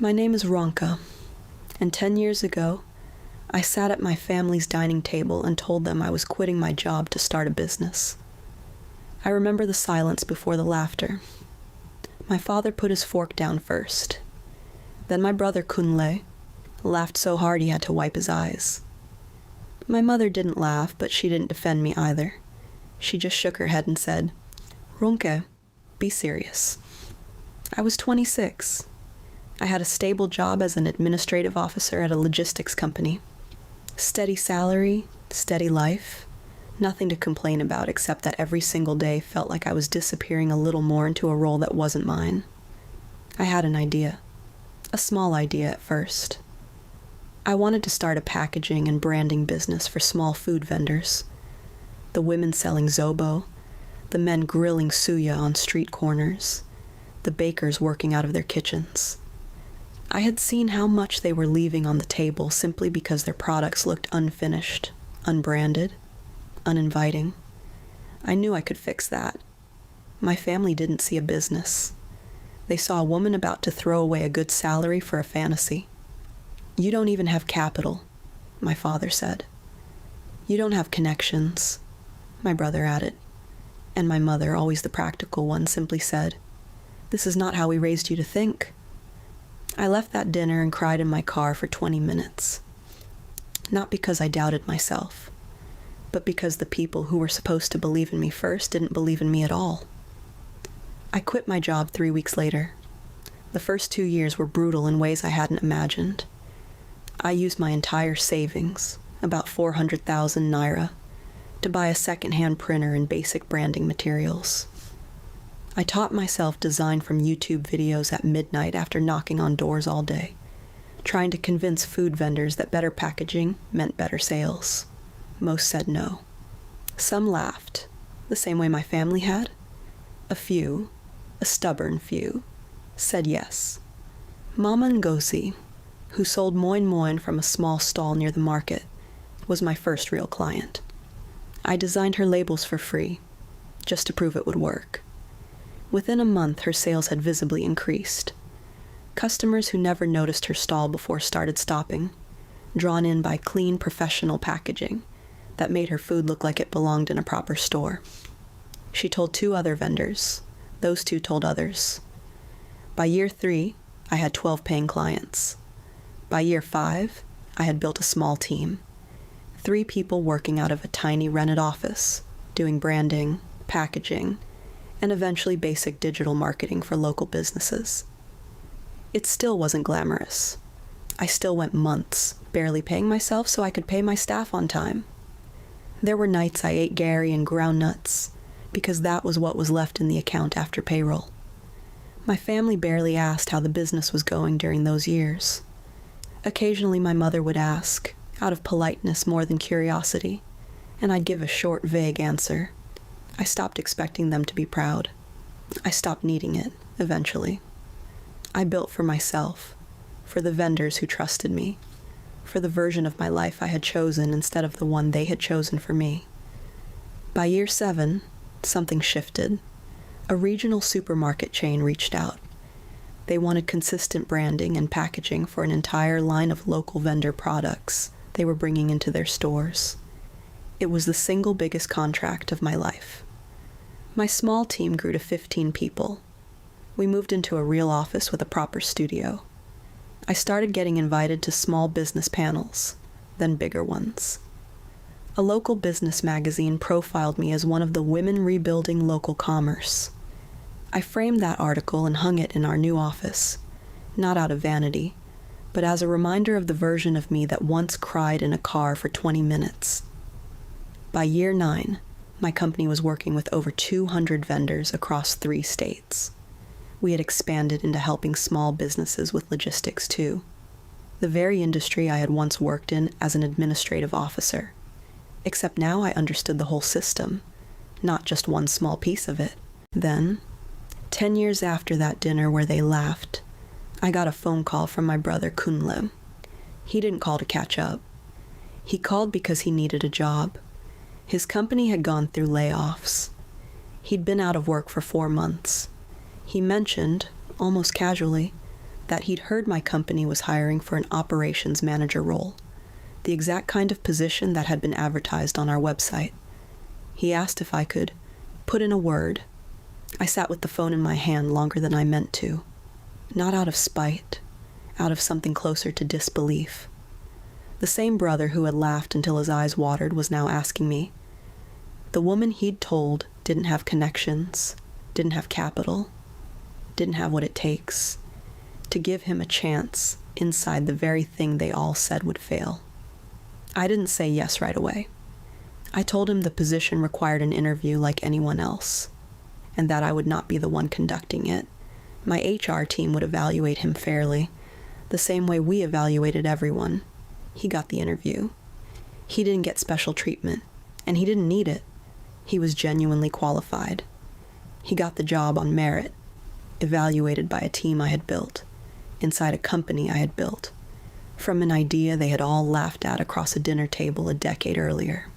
My name is Ronke, and 10 years ago, I sat at my family's dining table and told them I was quitting my job to start a business. I remember the silence before the laughter. My father put his fork down first. Then my brother Kunle laughed so hard he had to wipe his eyes. My mother didn't laugh, but she didn't defend me either. She just shook her head and said, "Ronke, be serious." I was 26. I had a stable job as an administrative officer at a logistics company. Steady salary, steady life. Nothing to complain about except that every single day felt like I was disappearing a little more into a role that wasn't mine. I had an idea. A small idea at first. I wanted to start a packaging and branding business for small food vendors. The women selling Zobo, the men grilling suya on street corners, the bakers working out of their kitchens. I had seen how much they were leaving on the table simply because their products looked unfinished, unbranded, uninviting. I knew I could fix that. My family didn't see a business. They saw a woman about to throw away a good salary for a fantasy. "You don't even have capital," my father said. "You don't have connections," my brother added. And my mother, always the practical one, simply said, "This is not how we raised you to think." I left that dinner and cried in my car for 20 minutes. Not because I doubted myself, but because the people who were supposed to believe in me first didn't believe in me at all. I quit my job 3 weeks later. The first 2 years were brutal in ways I hadn't imagined. I used my entire savings, about 400,000 naira, to buy a second-hand printer and basic branding materials. I taught myself design from YouTube videos at midnight after knocking on doors all day, trying to convince food vendors that better packaging meant better sales. Most said no. Some laughed, the same way my family had. A few, a stubborn few, said yes. Mama Ngozi, who sold moin moin from a small stall near the market, was my first real client. I designed her labels for free, just to prove it would work. Within a month, her sales had visibly increased. Customers who never noticed her stall before started stopping, drawn in by clean, professional packaging that made her food look like it belonged in a proper store. She told 2 other vendors. Those 2 told others. By year 3, I had 12 paying clients. By year 5, I had built a small team. 3 people working out of a tiny rented office, doing branding, packaging, and eventually basic digital marketing for local businesses. It still wasn't glamorous. I still went months, barely paying myself so I could pay my staff on time. There were nights I ate Gary and ground nuts, because that was what was left in the account after payroll. My family barely asked how the business was going during those years. Occasionally my mother would ask, out of politeness more than curiosity, and I'd give a short, vague answer. I stopped expecting them to be proud. I stopped needing it, eventually. I built for myself, for the vendors who trusted me, for the version of my life I had chosen instead of the one they had chosen for me. By year 7, something shifted. A regional supermarket chain reached out. They wanted consistent branding and packaging for an entire line of local vendor products they were bringing into their stores. It was the single biggest contract of my life. My small team grew to 15 people. We moved into a real office with a proper studio. I started getting invited to small business panels, then bigger ones. A local business magazine profiled me as one of the women rebuilding local commerce. I framed that article and hung it in our new office, not out of vanity, but as a reminder of the version of me that once cried in a car for 20 minutes. By year 9, my company was working with over 200 vendors across 3 states. We had expanded into helping small businesses with logistics too. The very industry I had once worked in as an administrative officer. Except now I understood the whole system, not just one small piece of it. Then, 10 years after that dinner where they laughed, I got a phone call from my brother Kunle. He didn't call to catch up. He called because he needed a job. His company had gone through layoffs. He'd been out of work for 4 months. He mentioned, almost casually, that he'd heard my company was hiring for an operations manager role, the exact kind of position that had been advertised on our website. He asked if I could put in a word. I sat with the phone in my hand longer than I meant to, not out of spite, out of something closer to disbelief. The same brother who had laughed until his eyes watered was now asking me. The woman he'd told didn't have connections, didn't have capital, didn't have what it takes to give him a chance inside the very thing they all said would fail. I didn't say yes right away. I told him the position required an interview like anyone else, and that I would not be the one conducting it. My HR team would evaluate him fairly, the same way we evaluated everyone. He got the interview. He didn't get special treatment, and he didn't need it. He was genuinely qualified. He got the job on merit, evaluated by a team I had built, inside a company I had built, from an idea they had all laughed at across a dinner table a decade earlier.